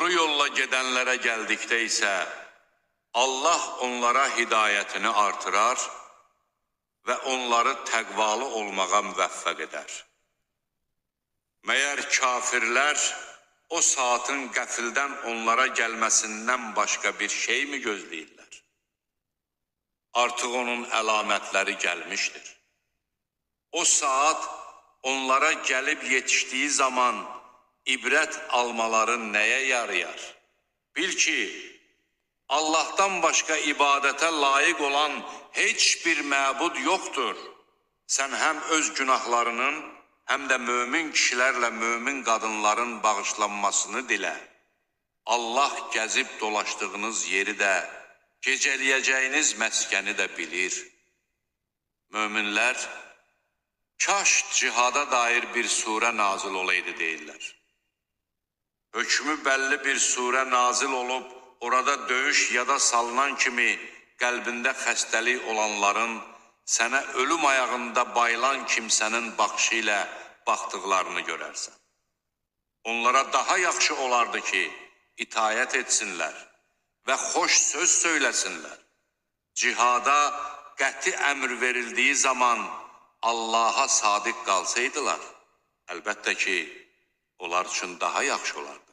doğru yolla gedənlərə gəldikdə isə, Allah onlara hidayətini artırar və onları təqvalı olmağa müvəffəq edər. Məyər kafirlər o saatın qəfildən onlara gəlməsindən başqa bir şey mi gözləyirlər? Artıq onun əlamətləri gəlmişdir. O saat onlara gəlib yetişdiyi zaman ibrət almaları nəyə yarayar? Bil ki, Allahdan başqa ibadətə layiq olan heç bir məbud yoxdur. Sən həm öz günahlarının, həm də mömin kişilərlə mömin qadınların bağışlanmasını dilə. Allah gəzib dolaşdığınız yeri də, gecələyəcəyiniz məskəni də bilir. Möminlər, kaş cihada dair bir surə nazil olaydı deyirlər. Hökmü bəlli bir surə nazil olub, orada döyüş yada salınan kimi qəlbində xəstəlik olanların sənə ölüm ayağında bayılan kimsənin baxışı ilə baxdıqlarını görərsən. Onlara daha yaxşı olardı ki, itayət etsinlər və xoş söz söyləsinlər. Cihada qəti əmr verildiyi zaman Allaha sadiq qalsaydılar, əlbəttə ki, onlar üçün daha yaxşı olardı.